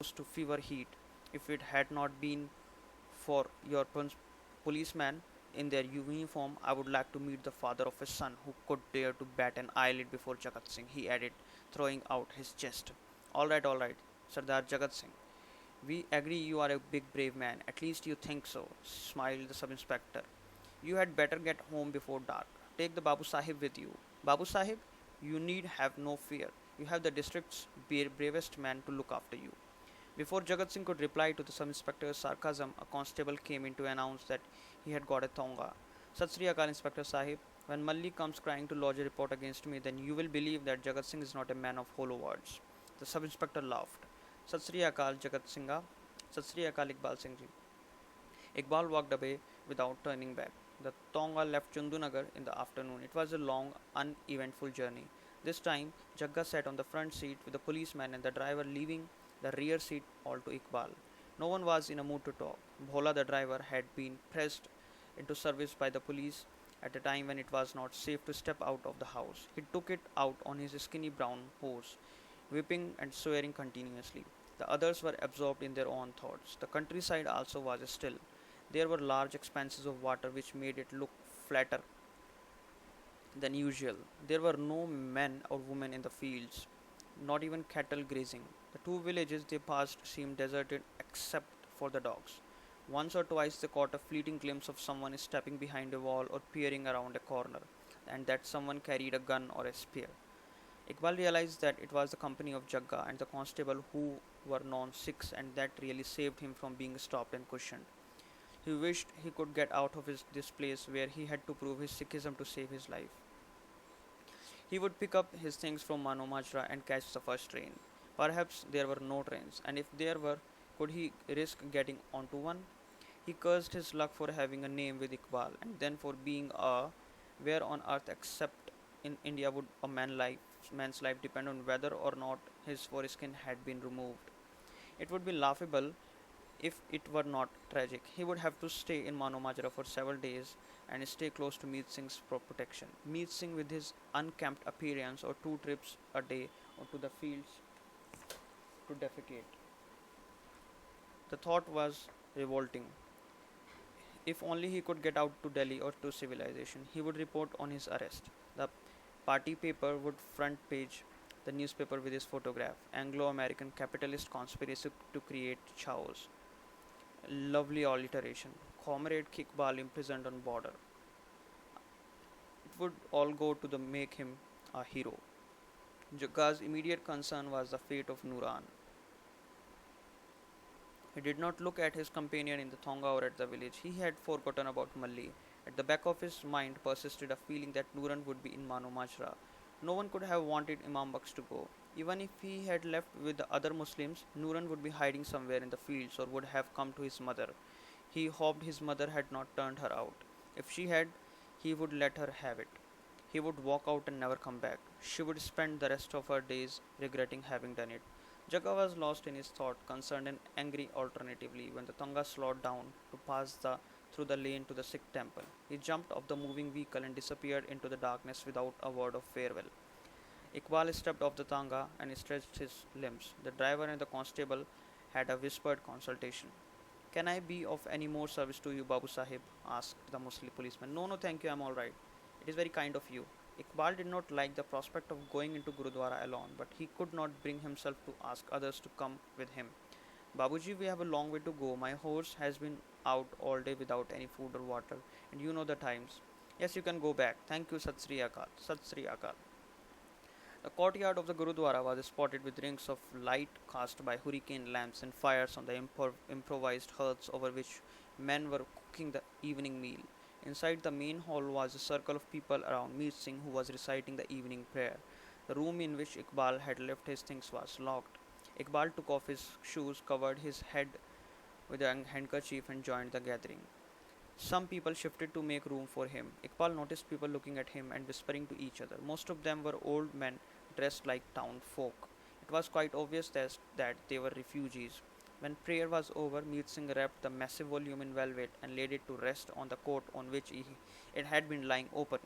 close to fever heat. If it had not been for your policeman in their uniform, I would like to meet the father of a son who could dare to bat an eyelid before Jagat Singh, he added, throwing out his chest. All right, Sardar Jagat Singh. We agree you are a big brave man. At least you think so, smiled the sub inspector. You had better get home before dark. Take the Babu Sahib with you. Babu Sahib, you need have no fear. You have the district's bravest man to look after you. Before Jagat Singh could reply to the sub inspector's sarcasm, a constable came in to announce that he had got a thonga. Sat Sri Akal, Inspector Sahib. When Malli comes crying to lodge a report against me, then you will believe that Jagat Singh is not a man of hollow words. The sub inspector laughed. Sat Sri Akal, Jagat Singha. Sat Sri Akal, Iqbal Singh ji. Iqbal walked away without turning back. The Tonga left Chundunagar in the afternoon. It was a long, uneventful journey. This time, Jagga sat on the front seat with the policeman and the driver leaving the rear seat all to Iqbal. No one was in a mood to talk. Bhola, the driver, had been pressed into service by the police at a time when it was not safe to step out of the house. He took it out on his skinny brown horse, whipping and swearing continuously. The others were absorbed in their own thoughts. The countryside also was still. There were large expanses of water which made it look flatter than usual. There were no men or women in the fields, not even cattle grazing. The two villages they passed seemed deserted except for the dogs. Once or twice they caught a fleeting glimpse of someone stepping behind a wall or peering around a corner, and that someone carried a gun or a spear. Iqbal realized that it was the company of Jagga and the constable who were non Sikhs, and that really saved him from being stopped and questioned. He wished he could get out of this place where he had to prove his Sikhism to save his life. He would pick up his things from Mano Majra and catch the first train. Perhaps there were no trains, and if there were, could he risk getting onto one? He cursed his luck for having a name with Iqbal, and then for being a where on earth except in India would a man's life depend on whether or not his foreskin had been removed. It would be laughable if it were not tragic. He would have to stay in Mano Majra for several days and stay close to Meet Singh's protection. Meet Singh, with his unkempt appearance, or two trips a day to the fields to defecate. The thought was revolting. If only he could get out to Delhi or to civilization, he would report on his arrest. The party paper would front page the newspaper with his photograph. Anglo-American capitalist conspiracy to create chaos. Lovely alliteration. Comrade Kickball imprisoned on border. It would all go to the make him a hero. Jagga's immediate concern was the fate of Nuran. He did not look at his companion in the thonga or at the village. He had forgotten about Malli. At the back of his mind persisted a feeling that Nuran would be in Mano Majra. No one could have wanted Imam Baksh to go. Even if he had left with the other Muslims, Nuran would be hiding somewhere in the fields or would have come to his mother. He hoped his mother had not turned her out. If she had, he would let her have it. He would walk out and never come back. She would spend the rest of her days regretting having done it. Jagga was lost in his thought, concerned and angry alternatively when the Tonga slowed down to pass through the lane to the Sikh temple. He jumped off the moving vehicle and disappeared into the darkness without a word of farewell. Iqbal stepped off the Tanga and stretched his limbs. The driver and the constable had a whispered consultation. Can I be of any more service to you, Babu Sahib? Asked the Muslim policeman. No, no, thank you, I'm alright. It is very kind of you. Iqbal did not like the prospect of going into Gurudwara alone, but he could not bring himself to ask others to come with him. Babuji, we have a long way to go. My horse has been out all day without any food or water, and you know the times. Yes, you can go back. Thank you, Sat Sri Akal. Sat Sri Akal. The courtyard of the Gurudwara was spotted with rings of light cast by hurricane lamps and fires on the improvised hearths over which men were cooking the evening meal. Inside the main hall was a circle of people around Meet Singh, who was reciting the evening prayer. The room in which Iqbal had left his things was locked. Iqbal took off his shoes, covered his head with a handkerchief, and joined the gathering. Some people shifted to make room for him. Iqbal noticed people looking at him and whispering to each other. Most of them were old men dressed like town folk. It was quite obvious that they were refugees. When prayer was over, Meet Singh wrapped the massive volume in velvet and laid it to rest on the coat on which it had been lying open.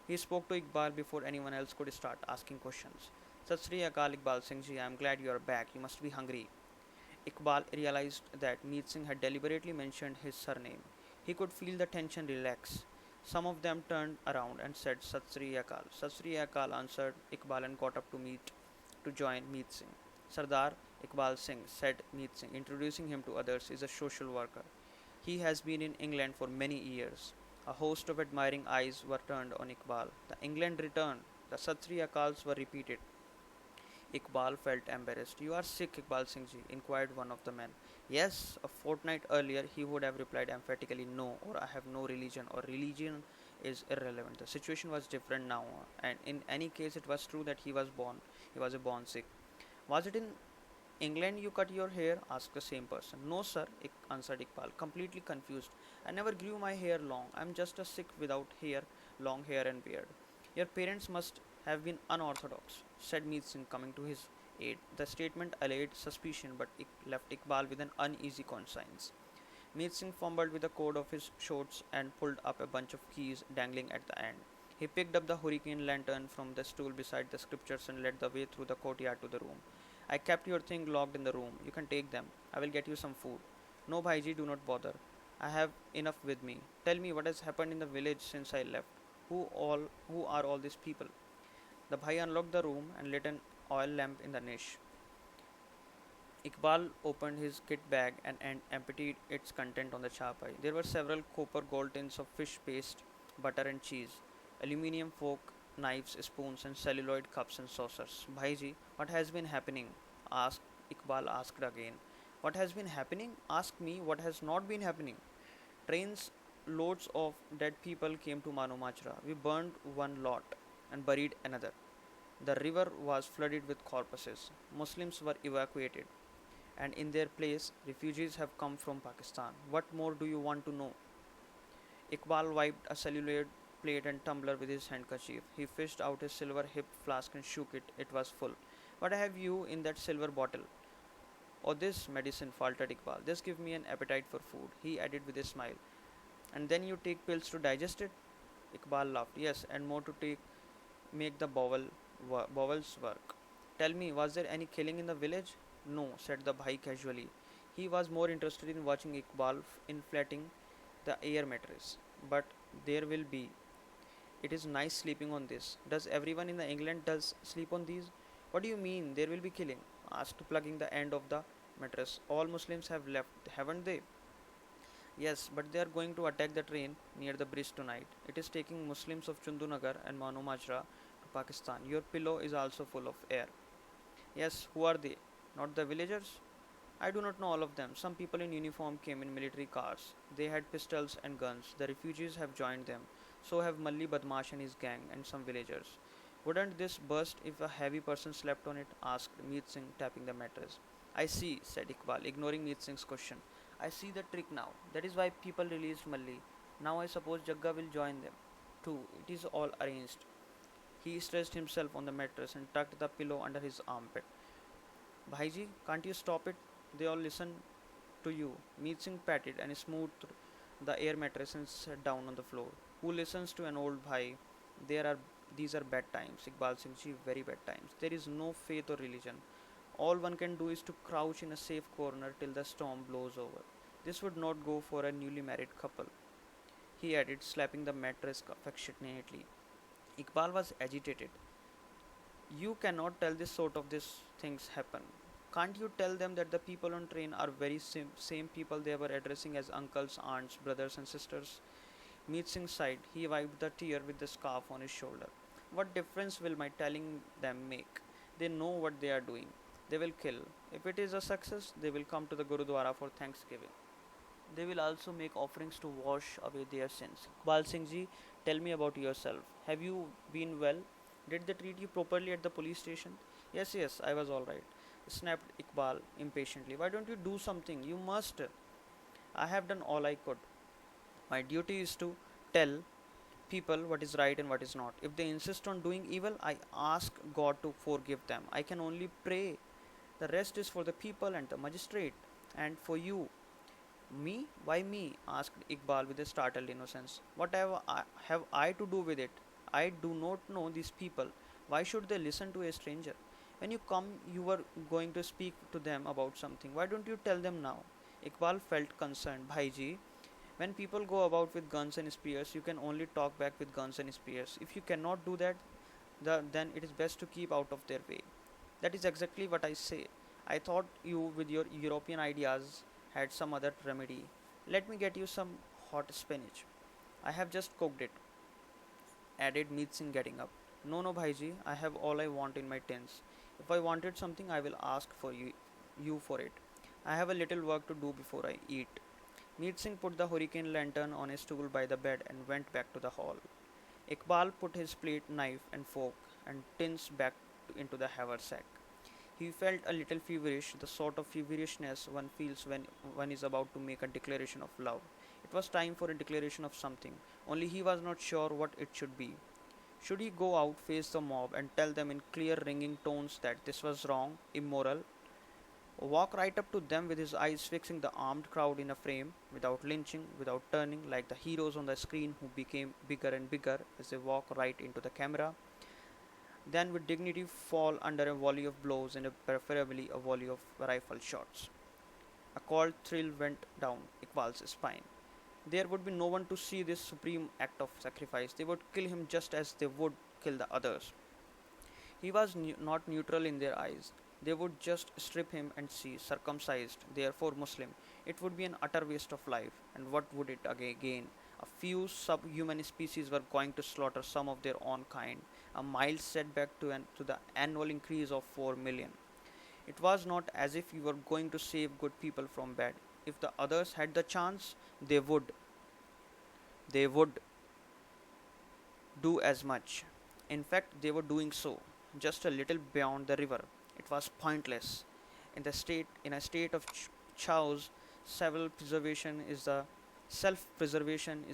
He spoke to Iqbal before anyone else could start asking questions. Sat Sri Akal, Iqbal Singh ji, I am glad you are back. You must be hungry. Iqbal realized that Meet Singh had deliberately mentioned his surname. He could feel the tension relax. Some of them turned around and said Sat Sri Akal. Sat Sri Akal, answered Iqbal and got up to join Meet Singh. Sardar Iqbal Singh, said Meet Singh, introducing him to others, is a social worker. He has been in England for many years. A host of admiring eyes were turned on Iqbal. The England returned. The Sat Sri Akals were repeated. Iqbal felt embarrassed. You are Sikh, Iqbal Singh ji? Inquired one of the men. Yes, a fortnight earlier he would have replied emphatically no, or I have no religion, or religion is irrelevant. The situation was different now, and in any case, it was true that he was a born Sikh. Was it in England you cut your hair? Asked the same person. No, sir, answered Iqbal, completely confused. I never grew my hair long. I am just a Sikh without hair, long hair and beard. Your parents must have been unorthodox, said Meet Singh, coming to his aid. The statement allayed suspicion, but it left Iqbal with an uneasy conscience. Meet Singh fumbled with the cord of his shorts and pulled up a bunch of keys dangling at the end. He picked up the hurricane lantern from the stool beside the scriptures and led the way through the courtyard to the room. I kept your thing locked in the room. You can take them. I will get you some food. No, Bhaiji, do not bother. I have enough with me. Tell me what has happened in the village since I left. Who are all these people? The Bhai unlocked the room and lit an oil lamp in the niche. Iqbal opened his kit bag and emptied its content on the charpai. There were several copper gold tins of fish paste, butter and cheese, aluminium fork, knives, spoons, and celluloid cups and saucers. Bhaiji, what has been happening? Asked Iqbal asked again. What has been happening? Ask me what has not been happening. Trains loads of dead people came to Mano Majra. We burned one lot and buried another. The river was flooded with corpses. Muslims were evacuated, and in their place, refugees have come from Pakistan. What more do you want to know? Iqbal wiped a celluloid plate and tumbler with his handkerchief. He fished out his silver hip flask and shook it. It was full. What have you in that silver bottle? Oh, this medicine, faltered Iqbal. This gives me an appetite for food, he added with a smile. And then you take pills to digest it? Iqbal laughed. Yes, and more to make the bowels work. Tell me, was there any killing in the village? No, said the Bhai casually. He was more interested in watching Iqbal inflating the air mattress. But there will be. It is nice sleeping on this. Does everyone in the England does sleep on these? What do you mean there will be killing? Asked, plugging the end of the mattress. All Muslims have left, haven't they? Yes, but they are going to attack the train near the bridge tonight. It is taking Muslims of Chundunagar and Mano Majra to Pakistan. Your pillow is also full of air. Yes, who are they? Not the villagers? I do not know all of them. Some people in uniform came in military cars. They had pistols and guns. The refugees have joined them. So have Malli Badmash and his gang and some villagers. Wouldn't this burst if a heavy person slept on it? Asked Meet Singh, tapping the mattress. I see, said Iqbal, ignoring Meet Singh's question. I see the trick now. That is why people released Malli. Now I suppose Jagga will join them. Too. It is all arranged. He stretched himself on the mattress and tucked the pillow under his armpit. Bhaiji, can't you stop it? They all listen to you. Meet Singh patted and smoothed the air mattress and sat down on the floor. Who listens to an old bhai? There are these are bad times, Iqbal Singh ji, very bad times. There is no faith or religion. All one can do is to crouch in a safe corner till the storm blows over. This would not go for a newly married couple, he added, slapping the mattress affectionately. Iqbal was agitated. You cannot tell this sort of this things happen. Can't you tell them that the people on train are very same people they were addressing as uncles, aunts, brothers and sisters? Meet Singh sighed. He wiped the tear with the scarf on his shoulder. What difference will my telling them make? They know what they are doing. They will kill. If it is a success, they will come to the Gurudwara for Thanksgiving. They will also make offerings to wash away their sins. Bal Singh ji, tell me about yourself. Have you been well? Did they treat you properly at the police station? Yes, yes, I was alright, snapped Iqbal impatiently. Why don't you do something? You must. I have done all I could. My duty is to tell people what is right and what is not. If they insist on doing evil, I ask God to forgive them. I can only pray. The rest is for the people and the magistrate. And for you. Me? Why me? Asked Iqbal with a startled innocence. What have I to do with it? I do not know these people. Why should they listen to a stranger? When you come, you were going to speak to them about something. Why don't you tell them now? Iqbal felt concerned. Bhaiji, when people go about with guns and spears, you can only talk back with guns and spears. If you cannot do that, then it is best to keep out of their way. That is exactly what I say. I thought you, with your European ideas, had some other remedy. Let me get you some hot spinach. I have just cooked it, added Meet Singh, getting up. No, no, Bhaiji, I have all I want in my tins. If I wanted something, I will ask for you for it. I have a little work to do before I eat. Meet Singh put the hurricane lantern on a stool by the bed and went back to the hall. Iqbal put his plate, knife, and fork and tins back into the haversack. He felt a little feverish, the sort of feverishness one feels when one is about to make a declaration of love. It was time for a declaration of something, only he was not sure what it should be. Should he go out, face the mob, and tell them in clear, ringing tones that this was wrong, immoral, walk right up to them with his eyes fixing the armed crowd in a frame, without lynching, without turning like the heroes on the screen who became bigger and bigger as they walk right into the camera, then with dignity fall under a volley of blows and preferably a volley of rifle shots? A cold thrill went down Iqbal's spine. There would be no one to see this supreme act of sacrifice. They would kill him just as they would kill the others. He was not neutral in their eyes. They would just strip him and see, circumcised, therefore Muslim. It would be an utter waste of life. And what would it gain? A few subhuman species were going to slaughter some of their own kind, a mild setback to the annual increase of 4 million. It was not as if you were going to save good people from bad. If the others had the chance, they would. They would do as much. In fact, they were doing so, just a little beyond the river. It was pointless. In a state of chaos, self-preservation is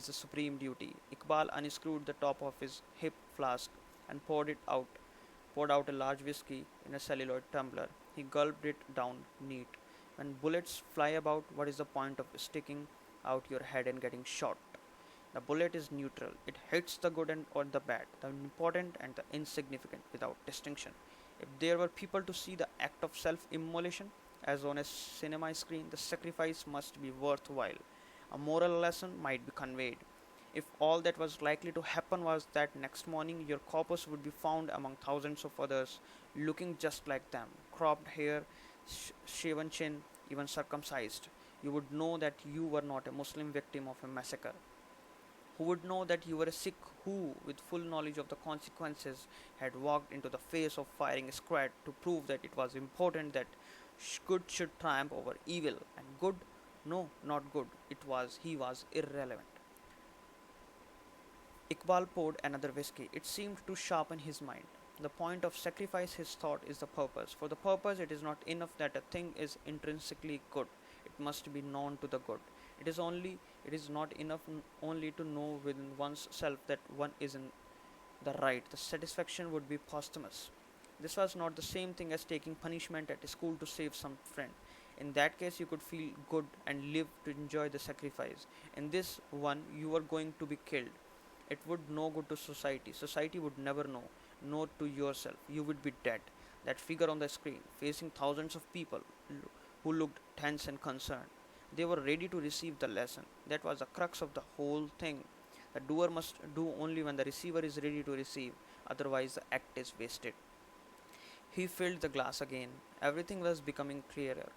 the supreme duty. Iqbal unscrewed the top of his hip flask and poured out a large whiskey in a celluloid tumbler. He gulped it down neat. When bullets fly about, what is the point of sticking out your head and getting shot? The bullet is neutral. It hits the good and or the bad, the important and the insignificant without distinction. If there were people to see the act of self-immolation as on a cinema screen, the sacrifice must be worthwhile. A moral lesson might be conveyed. If all that was likely to happen was that next morning your corpus would be found among thousands of others looking just like them, cropped hair, shaven chin, even circumcised, you would know that you were not a Muslim victim of a massacre. Who would know that you were a Sikh who, with full knowledge of the consequences, had walked into the face of firing a squad to prove that it was important that good should triumph over evil, and good, no, not good, he was irrelevant. Iqbal poured another whiskey. It seemed to sharpen his mind. The point of sacrifice, his thought, is the purpose. For the purpose, it is not enough that a thing is intrinsically good. It must be known to the good. It is not enough only to know within one's self that one is in the right. The satisfaction would be posthumous. This was not the same thing as taking punishment at school to save some friend. In that case, you could feel good and live to enjoy the sacrifice. In this one, you were going to be killed. It would no good to society. Society would never know. Know to yourself. You would be dead. That figure on the screen, facing thousands of people who looked tense and concerned. They were ready to receive the lesson. That was the crux of the whole thing. The doer must do only when the receiver is ready to receive, otherwise, the act is wasted. He filled the glass again. Everything was becoming clearer.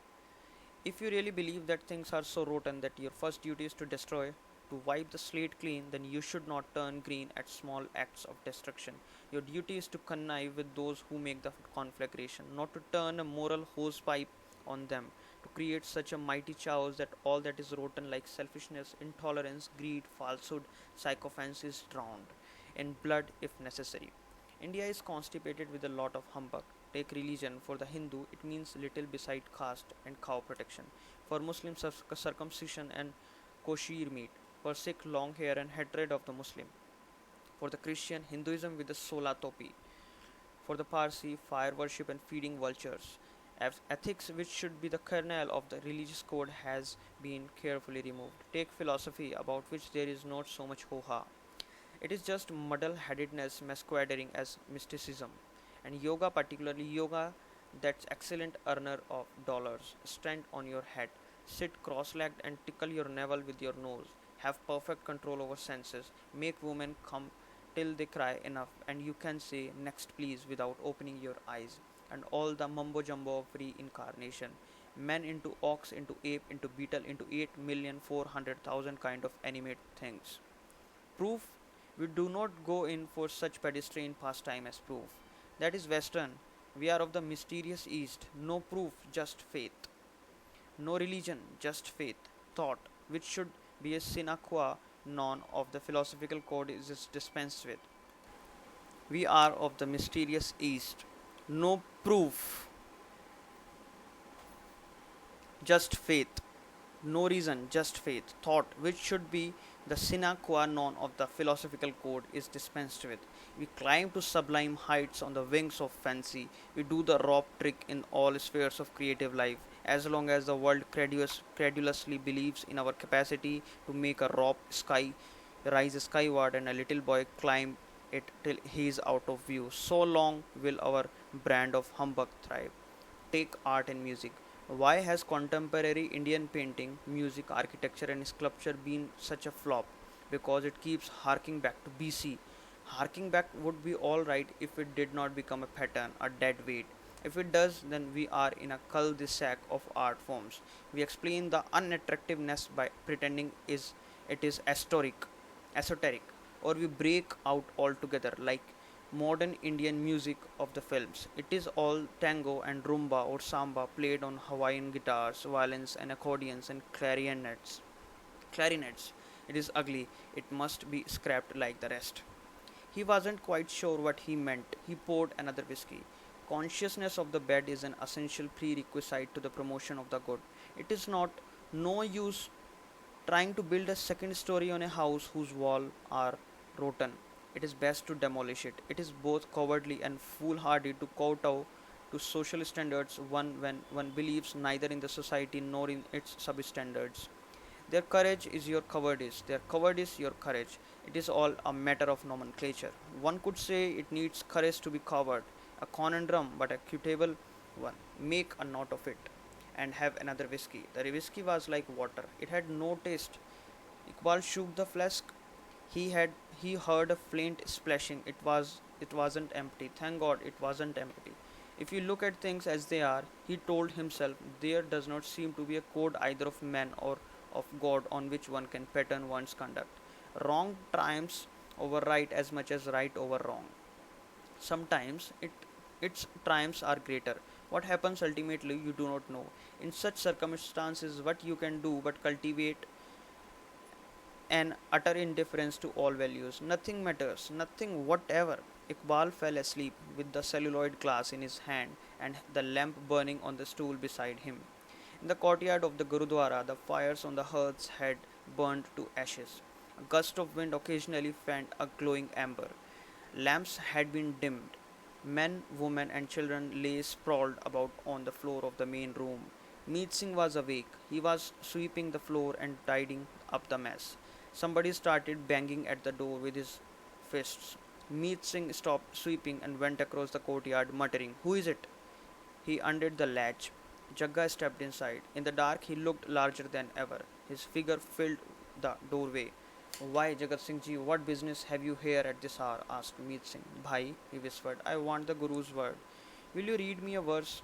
If you really believe that things are so rotten that your first duty is to destroy, to wipe the slate clean, then you should not turn green at small acts of destruction. Your duty is to connive with those who make the conflagration, not to turn a moral hosepipe on them, to create such a mighty chaos that all that is rotten like selfishness, intolerance, greed, falsehood, sycophants is drowned in blood if necessary. India is constipated with a lot of humbug. Take religion. For the Hindu, it means little beside caste and cow protection. For Muslims, circumcision and kosher meat. For Sikh, long hair and hatred of the Muslim. For the Christian, Hinduism with the sola topi. For the Parsi, fire worship and feeding vultures. Ethics, which should be the kernel of the religious code, has been carefully removed. Take philosophy, about which there is not so much ho ha. It is just muddle headedness masquerading as mysticism. And yoga, particularly yoga, that's excellent earner of dollars. Stand on your head, sit cross-legged and tickle your navel with your nose. Have perfect control over senses. Make women come till they cry enough, and you can say next please without opening your eyes. And all the mumbo jumbo of reincarnation. Men into ox, into ape, into beetle, into 8,400,000 kind of animate things. Proof? We do not go in for such pedestrian pastime as proof. That is Western. We are of the mysterious East. No proof, just faith. No religion, just faith. Thought, which should be a sine qua non of the philosophical code, is dispensed with. We are of the mysterious East. No proof, just faith. No reason, just faith. Thought, which should be the sine qua non of the philosophical code, is dispensed with. We climb to sublime heights on the wings of fancy. We do the rope trick in all spheres of creative life, as long as the world credulously believes in our capacity to make a rope sky rise skyward and a little boy climb it till he is out of view. So long will our brand of humbug thrive. Take art and music. Why has contemporary Indian painting, music, architecture, and sculpture been such a flop? Because it keeps harking back to BC. Harking back would be alright if it did not become a pattern, a dead weight. If it does, then we are in a cul-de-sac of art forms. We explain the unattractiveness by pretending it is esoteric, or we break out altogether like modern Indian music of the films. It is all tango and rumba or samba played on Hawaiian guitars, violins and accordions and clarinets. It is ugly. It must be scrapped like the rest. He wasn't quite sure what he meant. He poured another whiskey. Consciousness of the bed is an essential prerequisite to the promotion of the good. It is not no use trying to build a second story on a house whose walls are rotten. It is best to demolish it. It is both cowardly and foolhardy to kowtow to social standards when one believes neither in the society nor in its substandards. Their courage is your cowardice, their cowardice your courage. It is all a matter of nomenclature. One could say it needs courage to be coward, a conundrum but a quotable one. Make a note of it and have another whiskey. The whiskey was like water, it had no taste. Iqbal shook the flask. He heard a flint splashing. It wasn't empty. Thank God it wasn't empty. If you look at things as they are, he told himself, there does not seem to be a code either of man or of God on which one can pattern one's conduct. Wrong triumphs over right as much as right over wrong. Sometimes its triumphs are greater. What happens ultimately you do not know. In such circumstances, what you can do but cultivate an utter indifference to all values. Nothing matters, nothing whatever. Iqbal fell asleep with the celluloid glass in his hand and the lamp burning on the stool beside him. In the courtyard of the Gurudwara, the fires on the hearths had burned to ashes. A gust of wind occasionally fanned a glowing ember. Lamps had been dimmed. Men, women, and children lay sprawled about on the floor of the main room. Meet Singh was awake. He was sweeping the floor and tidying up the mess. Somebody started banging at the door with his fists. Meet Singh stopped sweeping and went across the courtyard, muttering, "Who is it?" He undid the latch. Jagga stepped inside. In the dark, he looked larger than ever. His figure filled the doorway. "Why, Jagat Singh ji, what business have you here at this hour?" asked Meet Singh. "Bhai," he whispered, "I want the Guru's word. Will you read me a verse?"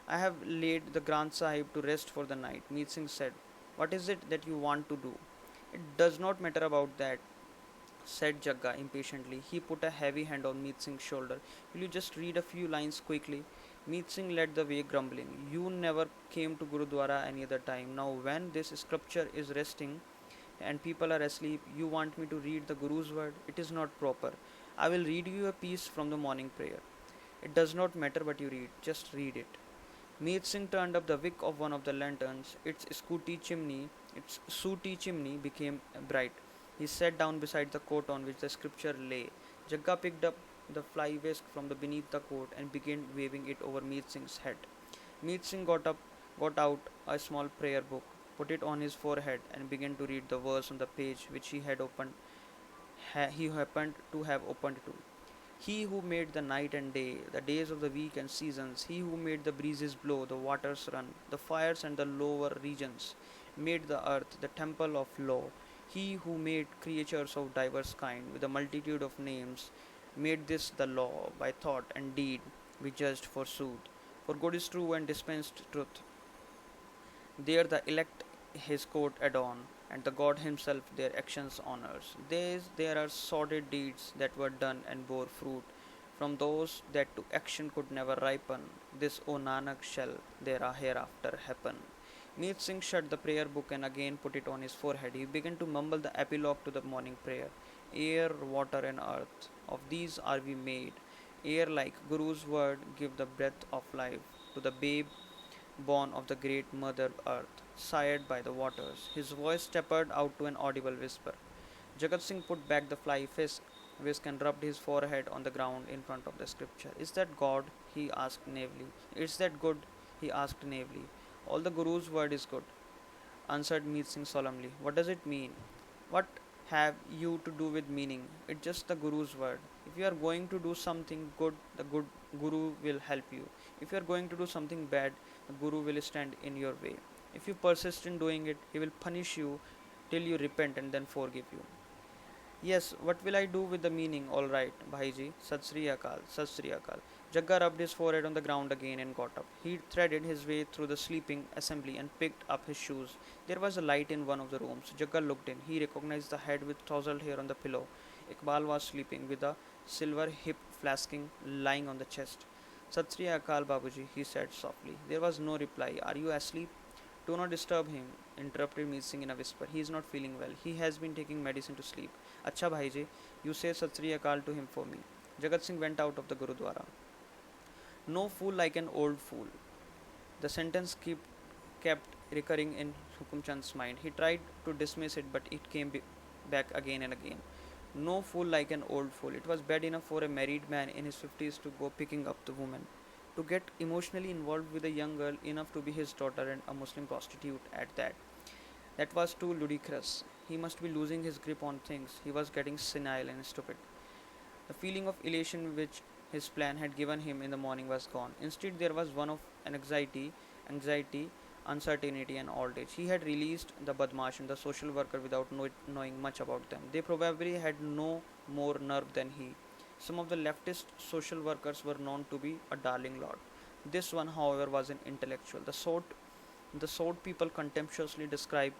"I have laid the Granth Sahib to rest for the night," Meet Singh said. "What is it that you want to do?" "It does not matter about that," said Jagga impatiently. He put a heavy hand on Meet Singh's shoulder. "Will you just read a few lines quickly?" Meet Singh led the way, grumbling. "You never came to Gurudwara any other time. Now, when this sculpture is resting and people are asleep, you want me to read the Guru's word? It is not proper. I will read you a piece from the morning prayer." "It does not matter what you read, just read it." Meet Singh turned up the wick of one of the lanterns. Its sooty chimney became bright. He sat down beside the coat on which the scripture lay. Jagga picked up the fly whisk from the beneath the coat and began waving it over Meet Singh's head. Meet Singh got out a small prayer book, put it on his forehead, and began to read the verse on the page which he happened to have opened to. He who made the night and day, the days of the week and seasons, he who made the breezes blow, the waters run, the fires and the lower regions, made the earth, the temple of law. He who made creatures of diverse kind, with a multitude of names, made this the law, by thought and deed we judged forsooth. For good is true and dispensed truth. There the elect his court adorn, and the god himself their actions honors. There are sordid deeds that were done and bore fruit, from those that to action could never ripen. This, O Nanak, shall there hereafter happen. Meet Singh shut the prayer book and again put it on his forehead. He began to mumble the epilogue to the morning prayer. Air, water, and earth, of these are we made. Air, like Guru's word, give the breath of life to the babe born of the great mother earth, sired by the waters. His voice steppered out to an audible whisper. Jagat Singh put back the fly whisk and rubbed his forehead on the ground in front of the scripture. Is that God? He asked naively. Is that good? He asked naively. All the Guru's word is good, answered Meet Singh solemnly. What does it mean? What have you to do with meaning? It's just the Guru's word. If you are going to do something good, the good Guru will help you. If you are going to do something bad, the Guru will stand in your way. If you persist in doing it, he will punish you till you repent and then forgive you. Yes, what will I do with the meaning? All right, Bhaiji. Sat Sri Akal, Sat Sri Akal. Jagga rubbed his forehead on the ground again and got up. He threaded his way through the sleeping assembly and picked up his shoes. There was a light in one of the rooms. Jagga looked in. He recognized the head with tousled hair on the pillow. Iqbal was sleeping with a silver hip flasking lying on the chest. Sat Sri Akal, Babuji, he said softly. There was no reply. Are you asleep? Do not disturb him, interrupted Meet Singh in a whisper. He is not feeling well. He has been taking medicine to sleep. Acha Bhaiji, you say Sat Sri Akal to him for me. Jagat Singh went out of the Gurudwara. No fool like an old fool. The sentence kept recurring in Hukumchand's mind. He tried to dismiss it, but it came back again and again. No fool like an old fool. It was bad enough for a married man in his 50s to go picking up the woman, to get emotionally involved with a young girl enough to be his daughter and a Muslim prostitute at that. That was too ludicrous. He must be losing his grip on things. He was getting senile and stupid. The feeling of elation which his plan had given him in the morning was gone. Instead, there was one of anxiety, uncertainty, and old age. He had released the Badmash and the social worker without knowing much about them. They probably had no more nerve than he. Some of the leftist social workers were known to be a darling lot. This one, however, was an intellectual, the sort people contemptuously describe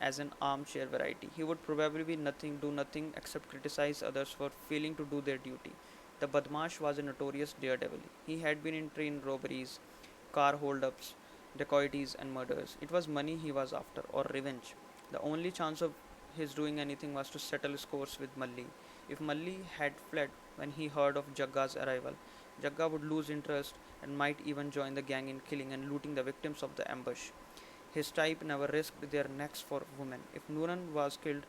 as an armchair variety. He would probably do nothing except criticize others for failing to do their duty. The Badmash was a notorious daredevil. He had been in train robberies, car holdups, dacoities, and murders. It was money he was after, or revenge. The only chance of his doing anything was to settle scores with Malli. If Malli had fled when he heard of Jagga's arrival, Jagga would lose interest and might even join the gang in killing and looting the victims of the ambush. His type never risked their necks for women. If Nooran was killed,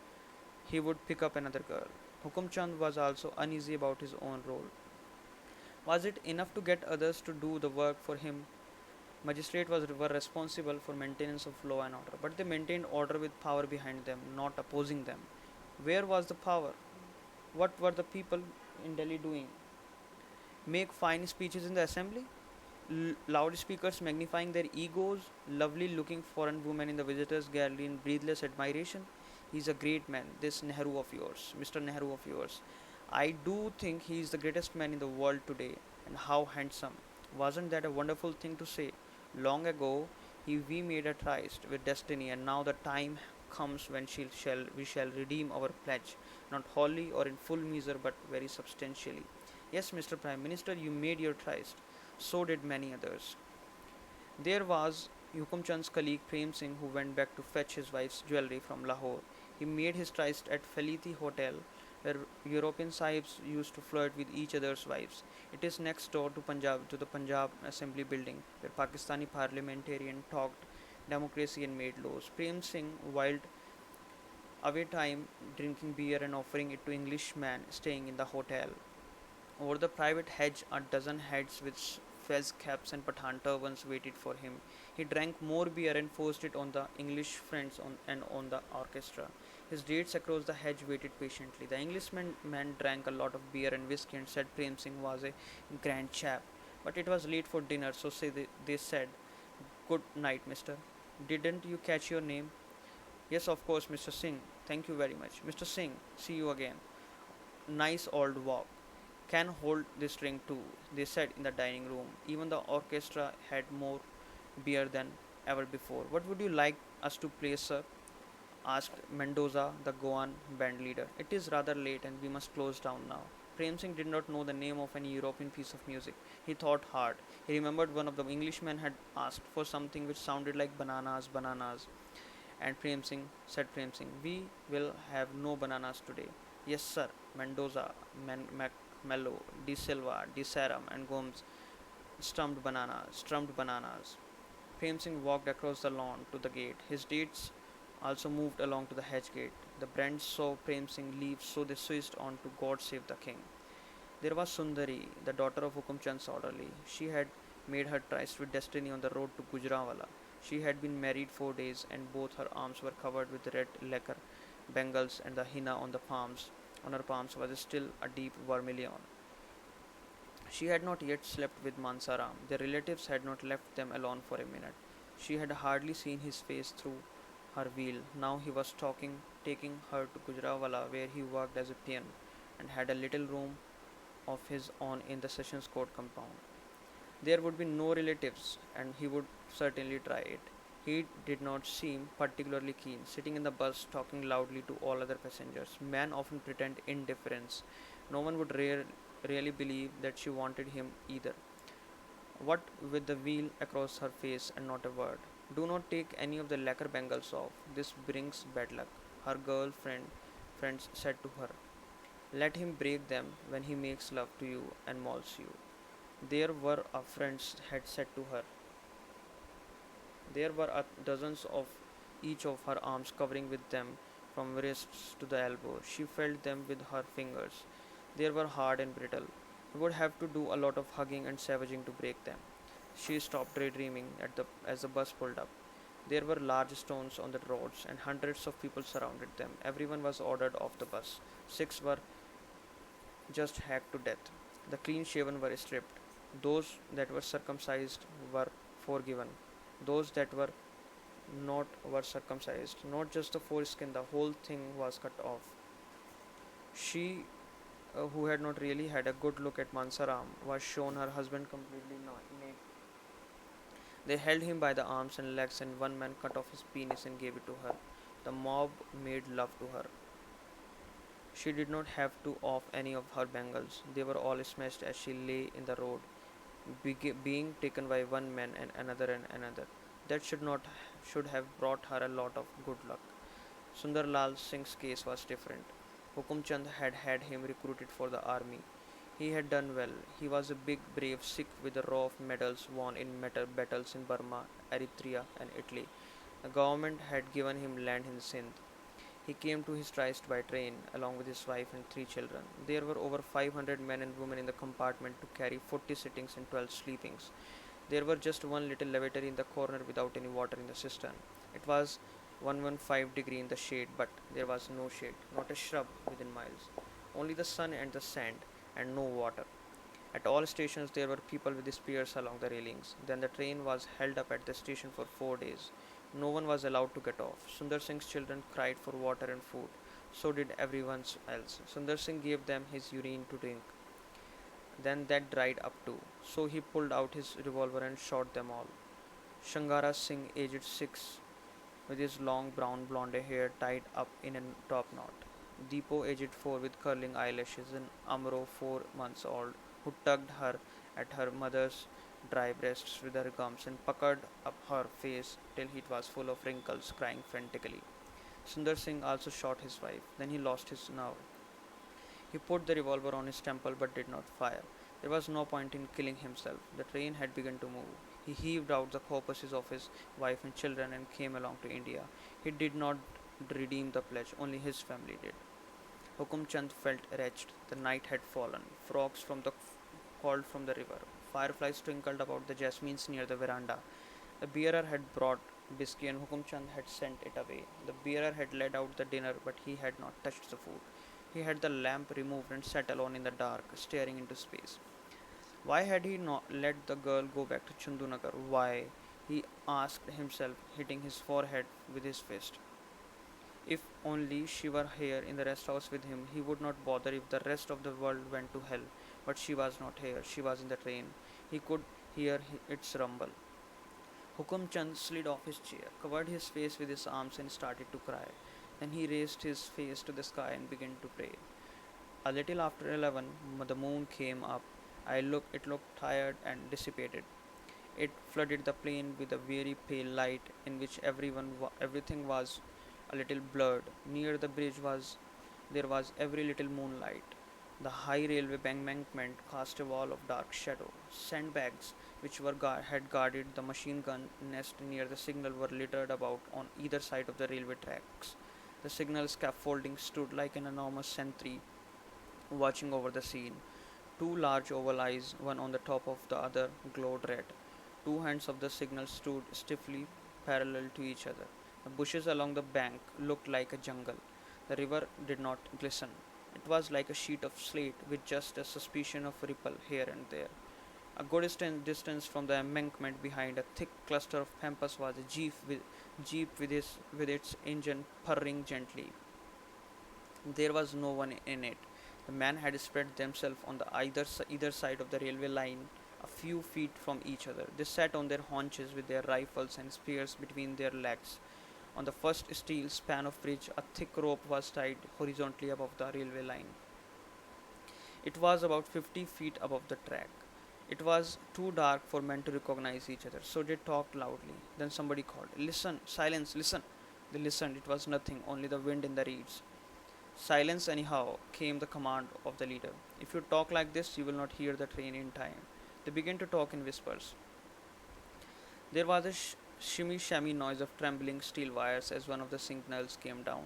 he would pick up another girl. Hukum Chand was also uneasy about his own role. Was it enough to get others to do the work for him? Magistrates were responsible for maintenance of law and order, but they maintained order with power behind them, not opposing them. Where was the power? What were the people in Delhi doing? Make fine speeches in the assembly? Loudspeakers magnifying their egos, lovely looking foreign women in the visitors' gallery in breathless admiration. He's a great man, this Nehru of yours, Mr. Nehru of yours. I do think he is the greatest man in the world today, and how handsome. Wasn't that a wonderful thing to say? Long ago, we made a tryst with destiny, and now the time comes when we shall redeem our pledge, not wholly or in full measure, but very substantially. Yes, Mr. Prime Minister, you made your tryst. So did many others. There was Hukum Chand's colleague Prem Singh, who went back to fetch his wife's jewellery from Lahore. He made his tryst at Felithi Hotel, where European sahibs used to flirt with each other's wives. It is next door to the Punjab Assembly building, where Pakistani parliamentarian talked democracy and made laws. Prem Singh whiled away time drinking beer and offering it to Englishmen staying in the hotel. Over the private hedge, a dozen heads with fez caps and Pathan turbans waited for him. He drank more beer and forced it on the English friends and on the orchestra. His dates across the hedge waited patiently. The Englishman man drank a lot of beer and whiskey and said Prem Singh was a grand chap. But it was late for dinner, so they said, "Good night, mister. Didn't you catch your name?" "Yes, of course, Mr. Singh. Thank you very much. Mr. Singh, see you again. Nice old walk. Can hold this ring too," they said in the dining room. Even the orchestra had more beer than ever before. "What would you like us to play, sir?" asked Mendoza, the Goan band leader. "It is rather late and we must close down now." Prem Singh did not know the name of any European piece of music. He thought hard. He remembered one of the Englishmen had asked for something which sounded like bananas, bananas. And Prem Singh, "We will have no bananas today." "Yes, sir." Mendoza, Mello, De Silva, De Saram, and Gomes strummed bananas. Prem Singh walked across the lawn to the gate. His dates also moved along to the hedge gate. The Brents saw Prem Singh leave, so they switched on to God Save the King. There was Sundari, the daughter of Hukum Chand's orderly. She had made her tryst with destiny on the road to Gujranwala. She had been married 4 days, and both her arms were covered with red lacquer bangles, and the henna on her palms was still a deep vermilion. She had not yet slept with Mansaram. Their relatives had not left them alone for a minute. She had hardly seen his face through her veil. Now he was taking her to Gujranwala, where he worked as a peon and had a little room of his own in the Sessions Court compound. There would be no relatives, and he would certainly try it. He did not seem particularly keen, sitting in the bus talking loudly to all other passengers. Men often pretend indifference. No one would really believe that she wanted him either. What with the veil across her face and not a word. "Do not take any of the lacquer bangles off. This brings bad luck," her friends said to her. "Let him break them when he makes love to you and mauls you." There were friends had said to her. There were dozens of each of her arms covering with them from wrists to the elbow. She felt them with her fingers. They were hard and brittle. He would have to do a lot of hugging and savaging to break them. She stopped daydreaming as the bus pulled up. There were large stones on the roads, and hundreds of people surrounded them. Everyone was ordered off the bus. Sikhs were just hacked to death. The clean shaven were stripped. Those that were circumcised were forgiven. Those that were not were circumcised. Not just the foreskin, the whole thing was cut off. She, who had not really had a good look at Mansaram, was shown her husband completely naked. They held him by the arms and legs, and one man cut off his penis and gave it to her. The mob made love to her. She did not have to off any of her bangles. They were all smashed as she lay in the road, being taken by one man and another and another. That should have brought her a lot of good luck. Sundar Lal Singh's case was different. Hukum Chand had had him recruited for the army. He had done well. He was a big, brave Sikh with a row of medals won in battles in Burma, Eritrea, and Italy. The government had given him land in Sindh. He came to his tryst by train, along with his wife and 3 children. There were over 500 men and women in the compartment to carry 40 sittings and 12 sleepings. There were just one little lavatory in the corner without any water in the cistern. It was 115 in the shade, but there was no shade, not a shrub within miles. Only the sun and the sand, and no water. At all stations there were people with spears along the railings. Then the train was held up at the station for 4 days. No one was allowed to get off. Sundar Singh's children cried for water and food. So did everyone else. Sundar Singh gave them his urine to drink. Then that dried up too. So he pulled out his revolver and shot them all. Shangara Singh, aged 6, with his long brown blonde hair tied up in a top knot. Deepo, aged 4, with curling eyelashes, and Amro, 4 months old, who tugged her at her mother's dry breasts with her gums and puckered up her face till it was full of wrinkles, crying frantically. Sundar Singh also shot his wife. Then he lost his nerve. He put the revolver on his temple but did not fire. There was no point in killing himself. The train had begun to move. He heaved out the corpses of his wife and children and came along to India. He did not redeem the pledge, only his family did. Hukum Chand felt wretched. The night had fallen. Frogs called from the river. Fireflies twinkled about the jasmines near the veranda. The bearer had brought biscuit and Hukum Chand had sent it away. The bearer had laid out the dinner, but he had not touched the food. He had the lamp removed and sat alone in the dark, staring into space. Why had he not let the girl go back to Chandunagar? Why? He asked himself, hitting his forehead with his fist. If only she were here in the rest house with him, he would not bother if the rest of the world went to hell. But she was not here, she was in the train. He could hear its rumble. Hukum Chand slid off his chair, covered his face with his arms, and started to cry. Then he raised his face to the sky and began to pray. A little after 11, the moon came up. It looked tired and dissipated. It flooded the plain with a very pale light, in which everything was a little blurred. Near the bridge there was every little moonlight. The high railway embankment cast a wall of dark shadow. Sandbags, which had guarded the machine gun nest near the signal, were littered about on either side of the railway tracks. The signal scaffolding stood like an enormous sentry watching over the scene. Two large oval eyes, one on the top of the other, glowed red. Two hands of the signal stood stiffly parallel to each other. The bushes along the bank looked like a jungle. The river did not glisten. It was like a sheet of slate with just a suspicion of ripple here and there. A good distance from the embankment behind a thick cluster of pampas was a jeep with its engine purring gently. There was no one in it. The men had spread themselves on the either side of the railway line, a few feet from each other. They sat on their haunches with their rifles and spears between their legs. On the first steel span of bridge, a thick rope was tied horizontally above the railway line. It was about 50 feet above the track. It was too dark for men to recognize each other, so they talked loudly. Then somebody called, "Listen, silence, listen." They listened. It was nothing, only the wind in the reeds. "Silence anyhow," came the command of the leader. "If you talk like this, you will not hear the train in time." They began to talk in whispers. There was a shimmy shammy noise of trembling steel wires as one of the signals came down.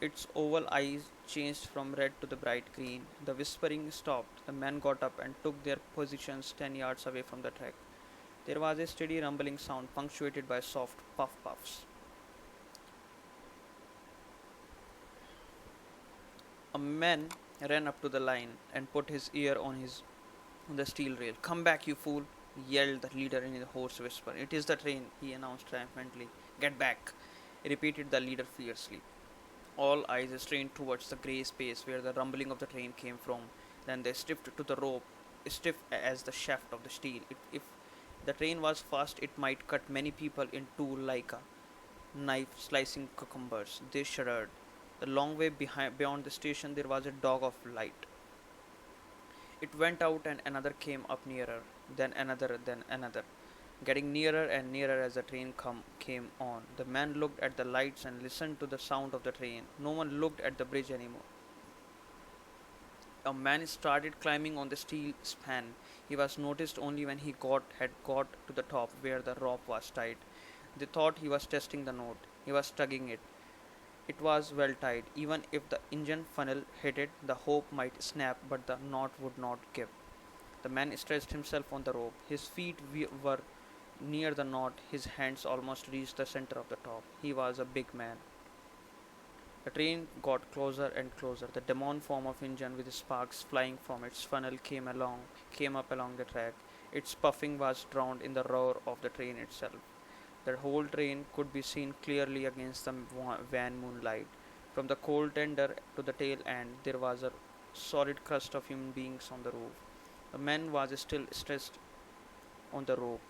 Its oval eyes changed from red to the bright green. The whispering stopped. The men got up and took their positions 10 yards away from the track. There was a steady rumbling sound punctuated by soft puff puffs. A man ran up to the line and put his ear on the steel rail. "Come back, you fool!" yelled the leader in a hoarse whisper. "It is the train," he announced triumphantly. "Get back!" repeated the leader fiercely. All eyes strained towards the grey space where the rumbling of the train came from. Then they stepped to the rope, stiff as the shaft of the steel. If the train was fast, it might cut many people in two like a knife slicing cucumbers. They shuddered. The long way beyond the station there was a dog of light. It went out and another came up nearer, then another, getting nearer and nearer as the train came on. The man looked at the lights and listened to the sound of the train. No one looked at the bridge anymore. A man started climbing on the steel span. He was noticed only when he had got to the top where the rope was tied. They thought he was testing the knot. He was tugging it. It was well tied. Even if the engine funnel hit it, the hope might snap, but the knot would not give. The man stretched himself on the rope. His feet were near the knot. His hands almost reached the center of the top. He was a big man. The train got closer and closer. The demon form of engine with sparks flying from its funnel came up along the track. Its puffing was drowned in the roar of the train itself. The whole train could be seen clearly against the wan moonlight. From the coal tender to the tail end, there was a solid crust of human beings on the roof. The man was still stretched on the rope.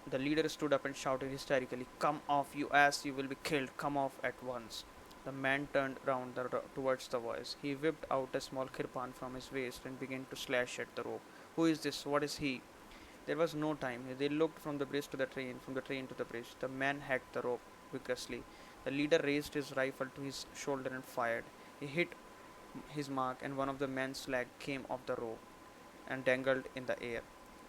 The leader stood up and shouted hysterically, "Come off, you ass, you will be killed. Come off at once." The man turned round towards the voice. He whipped out a small kirpan from his waist and began to slash at the rope. "Who is this? What is he?" There was no time. They looked from the bridge to the train, from the train to the bridge. The man hacked the rope vigorously. The leader raised his rifle to his shoulder and fired. He hit his mark, and one of the men's legs came off the rope and dangled in the air.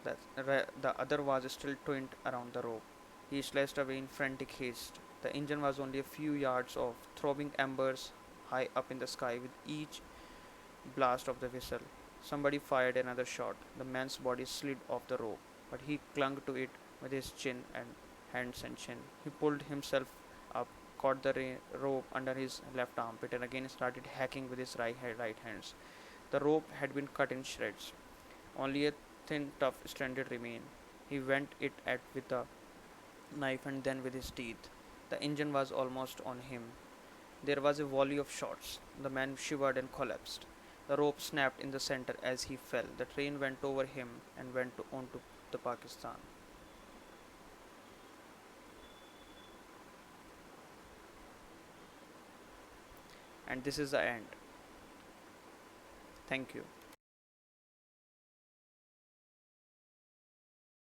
The other was still twinned around the rope. He slashed away in frantic haste. The engine was only a few yards off, throbbing embers high up in the sky with each blast of the whistle. Somebody fired another shot. The man's body slid off the rope, but he clung to it with his chin and hands and chin. He pulled himself up, caught the rope under his left armpit, and again started hacking with his right hands. The rope had been cut in shreds. Only a thin, tough strand remained. He went it at with a knife and then with his teeth. The engine was almost on him. There was a volley of shots. The man shivered and collapsed. The rope snapped in the center as he fell. The train went over him and went on to the Pakistan. And this is the end. Thank you.